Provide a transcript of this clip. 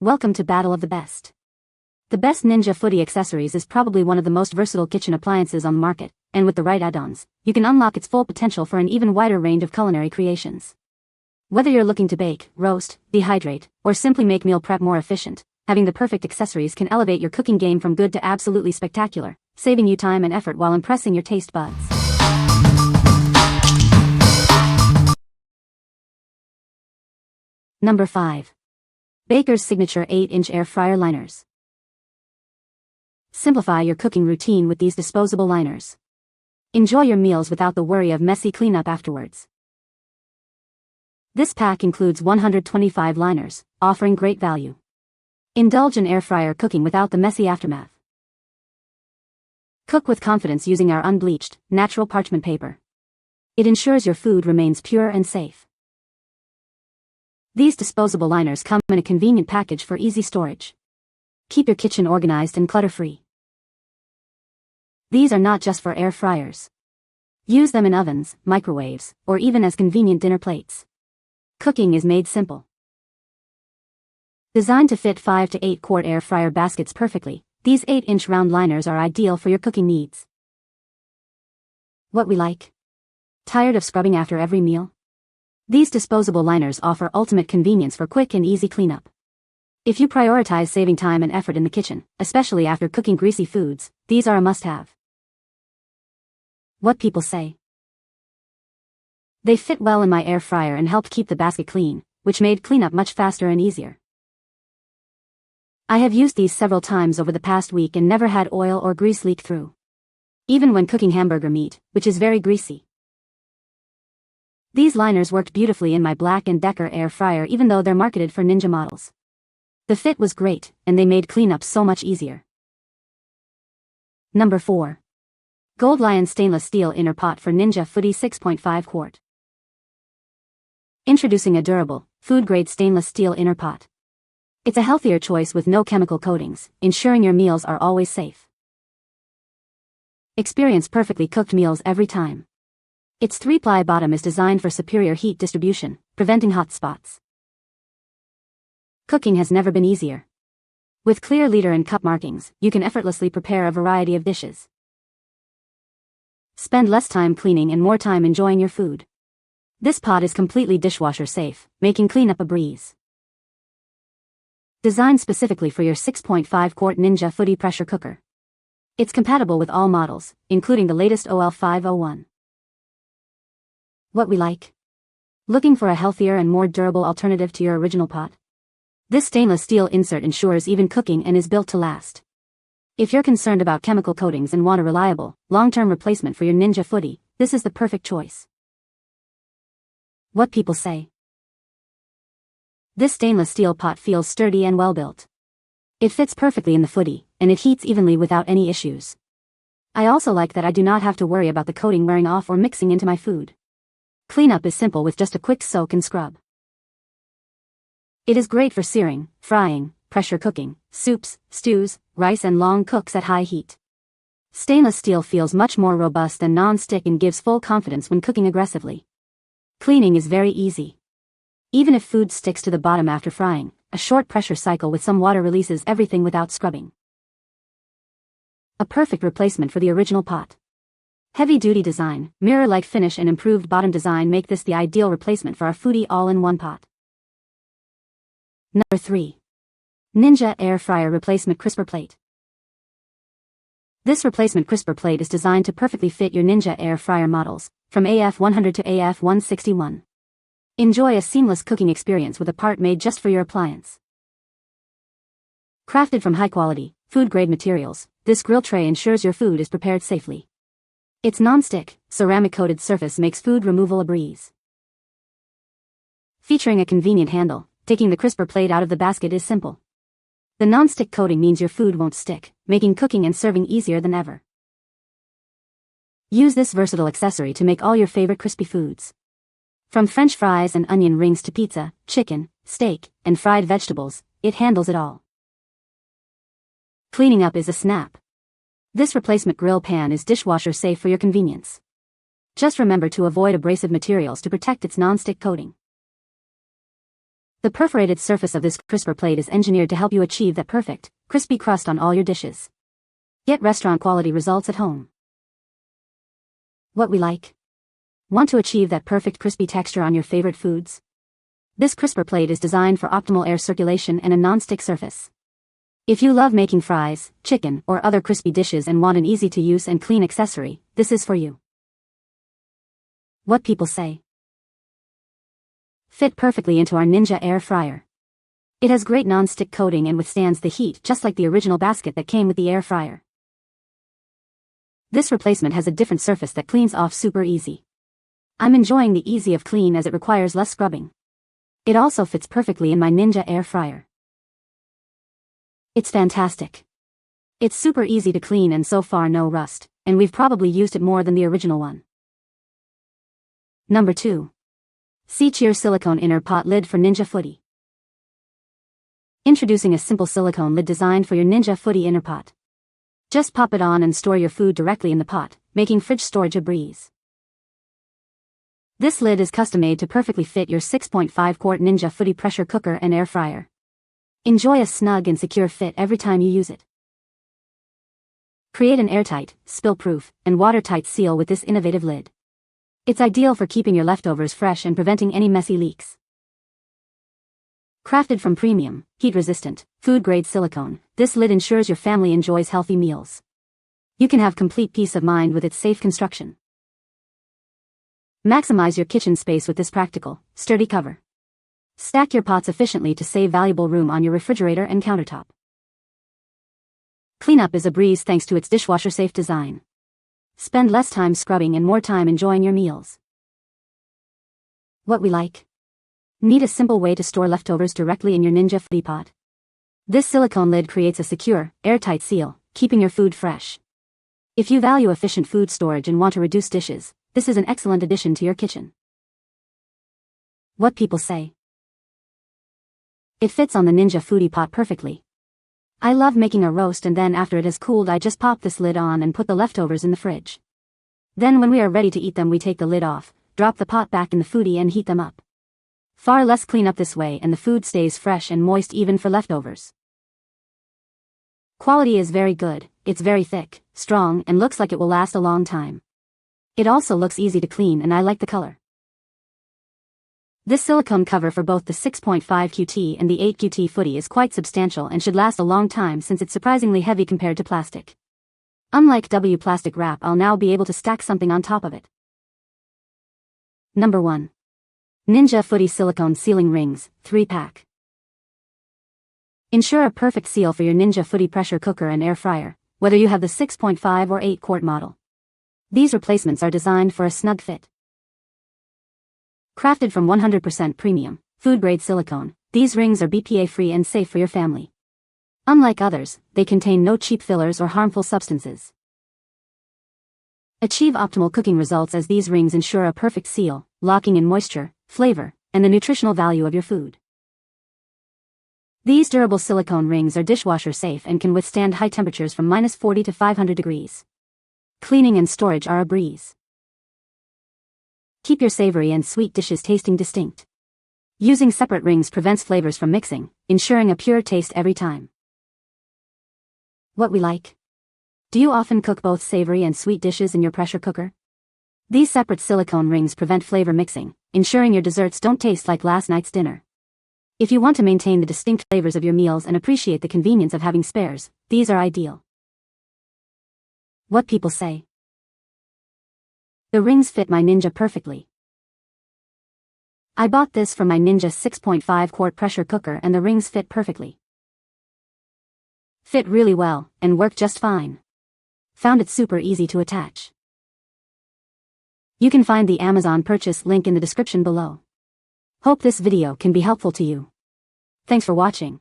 Welcome to Battle of the Best. The best Ninja Foodi Accessories is probably one of the most versatile kitchen appliances on the market, and with the right add-ons, you can unlock its full potential for an even wider range of culinary creations. Whether you're looking to bake, roast, dehydrate, or simply make meal prep more efficient, having the perfect accessories can elevate your cooking game from good to absolutely spectacular, saving you time and effort while impressing your taste buds. Number 5. Baker's Signature 8-inch Air Fryer Liners. Simplify your cooking routine with these disposable liners. Enjoy your meals without the worry of messy cleanup afterwards. This pack includes 125 liners, offering great value. Indulge in air fryer cooking without the messy aftermath. Cook with confidence using our unbleached, natural parchment paper. It ensures your food remains pure and safe. These disposable liners come in a convenient package for easy storage. Keep your kitchen organized and clutter-free. These are not just for air fryers. Use them in ovens, microwaves, or even as convenient dinner plates. Cooking is made simple. Designed to fit 5 to 8 quart air fryer baskets perfectly, these 8-inch round liners are ideal for your cooking needs. What we like? Tired of scrubbing after every meal? These disposable liners offer ultimate convenience for quick and easy cleanup. If you prioritize saving time and effort in the kitchen, especially after cooking greasy foods, these are a must-have. What people say? They fit well in my air fryer and helped keep the basket clean, which made cleanup much faster and easier. I have used these several times over the past week and never had oil or grease leak through. Even when cooking hamburger meat, which is very greasy. These liners worked beautifully in my Black & Decker air fryer even though they're marketed for Ninja models. The fit was great, and they made cleanup so much easier. Number 4. Goldlion Stainless Steel Inner Pot for Ninja Foodi 6.5 Quart. Introducing a durable, food-grade stainless steel inner pot. It's a healthier choice with no chemical coatings, ensuring your meals are always safe. Experience perfectly cooked meals every time. Its 3-ply bottom is designed for superior heat distribution, preventing hot spots. Cooking has never been easier. With clear liter and cup markings, you can effortlessly prepare a variety of dishes. Spend less time cleaning and more time enjoying your food. This pot is completely dishwasher safe, making cleanup a breeze. Designed specifically for your 6.5 quart Ninja Foodi pressure cooker. It's compatible with all models, including the latest OL501. What we like? Looking for a healthier and more durable alternative to your original pot? This stainless steel insert ensures even cooking and is built to last. If you're concerned about chemical coatings and want a reliable, long-term replacement for your Ninja Foodi, this is the perfect choice. What people say? This stainless steel pot feels sturdy and well-built. It fits perfectly in the Foodi, and it heats evenly without any issues. I also like that I do not have to worry about the coating wearing off or mixing into my food. Cleanup is simple with just a quick soak and scrub. It is great for searing, frying, pressure cooking, soups, stews, rice and long cooks at high heat. Stainless steel feels much more robust than non-stick and gives full confidence when cooking aggressively. Cleaning is very easy. Even if food sticks to the bottom after frying, a short pressure cycle with some water releases everything without scrubbing. A perfect replacement for the original pot. Heavy-duty design, mirror-like finish and improved bottom design make this the ideal replacement for our Foodi all-in-one pot. Number 3. Ninja Air Fryer Replacement Crisper Plate. This replacement crisper plate is designed to perfectly fit your Ninja Air Fryer models, from AF100 to AF161. Enjoy a seamless cooking experience with a part made just for your appliance. Crafted from high-quality, food-grade materials, this grill tray ensures your food is prepared safely. Its non-stick, ceramic-coated surface makes food removal a breeze. Featuring a convenient handle, taking the crisper plate out of the basket is simple. The non-stick coating means your food won't stick, making cooking and serving easier than ever. Use this versatile accessory to make all your favorite crispy foods. From French fries and onion rings to pizza, chicken, steak, and fried vegetables, it handles it all. Cleaning up is a snap. This replacement grill pan is dishwasher safe for your convenience. Just remember to avoid abrasive materials to protect its non-stick coating. The perforated surface of this crisper plate is engineered to help you achieve that perfect, crispy crust on all your dishes. Get restaurant quality results at home. What we like. Want to achieve that perfect crispy texture on your favorite foods? This crisper plate is designed for optimal air circulation and a non-stick surface. If you love making fries, chicken, or other crispy dishes and want an easy-to-use and clean accessory, this is for you. What people say. Fit perfectly into our Ninja air fryer. It has great non-stick coating and withstands the heat just like the original basket that came with the air fryer. This replacement has a different surface that cleans off super easy. I'm enjoying the easy of clean as it requires less scrubbing. It also fits perfectly in my Ninja air fryer. It's fantastic. It's super easy to clean and so far no rust, and we've probably used it more than the original one. Number 2. SiCheer Silicone Inner Pot Lid for Ninja Foodi. Introducing a simple silicone lid designed for your Ninja Foodi inner pot. Just pop it on and store your food directly in the pot, making fridge storage a breeze. This lid is custom-made to perfectly fit your 6.5 quart Ninja Foodi pressure cooker and air fryer. Enjoy a snug and secure fit every time you use it. Create an airtight, spill-proof, and watertight seal with this innovative lid. It's ideal for keeping your leftovers fresh and preventing any messy leaks. Crafted from premium, heat-resistant, food-grade silicone, this lid ensures your family enjoys healthy meals. You can have complete peace of mind with its safe construction. Maximize your kitchen space with this practical, sturdy cover. Stack your pots efficiently to save valuable room on your refrigerator and countertop. Cleanup is a breeze thanks to its dishwasher-safe design. Spend less time scrubbing and more time enjoying your meals. What we like. Need a simple way to store leftovers directly in your Ninja Foodi pot? This silicone lid creates a secure, airtight seal, keeping your food fresh. If you value efficient food storage and want to reduce dishes, this is an excellent addition to your kitchen. What people say. It fits on the Ninja Foodi pot perfectly. I love making a roast and then after it has cooled I just pop this lid on and put the leftovers in the fridge. Then when we are ready to eat them we take the lid off, drop the pot back in the Foodi and heat them up. Far less cleanup this way and the food stays fresh and moist even for leftovers. Quality is very good, it's very thick, strong and looks like it will last a long time. It also looks easy to clean and I like the color. This silicone cover for both the 6.5 QT and the 8 QT Foodi is quite substantial and should last a long time since it's surprisingly heavy compared to plastic. Unlike plastic wrap, I'll now be able to stack something on top of it. Number 1. Ninja Foodi Silicone Sealing Rings, 3-pack. Ensure a perfect seal for your Ninja Foodi pressure cooker and air fryer, whether you have the 6.5 or 8 quart model. These replacements are designed for a snug fit. Crafted from 100% premium, food-grade silicone, these rings are BPA-free and safe for your family. Unlike others, they contain no cheap fillers or harmful substances. Achieve optimal cooking results as these rings ensure a perfect seal, locking in moisture, flavor, and the nutritional value of your food. These durable silicone rings are dishwasher safe and can withstand high temperatures from -40 to 500 degrees. Cleaning and storage are a breeze. Keep your savory and sweet dishes tasting distinct. Using separate rings prevents flavors from mixing, ensuring a pure taste every time. What we like. Do you often cook both savory and sweet dishes in your pressure cooker? These separate silicone rings prevent flavor mixing, ensuring your desserts don't taste like last night's dinner. If you want to maintain the distinct flavors of your meals and appreciate the convenience of having spares, these are ideal. What people say. The rings fit my Ninja perfectly. I bought this for my Ninja 6.5 quart pressure cooker and the rings fit perfectly. Fit really well, and work just fine. Found it super easy to attach. You can find the Amazon purchase link in the description below. Hope this video can be helpful to you. Thanks for watching.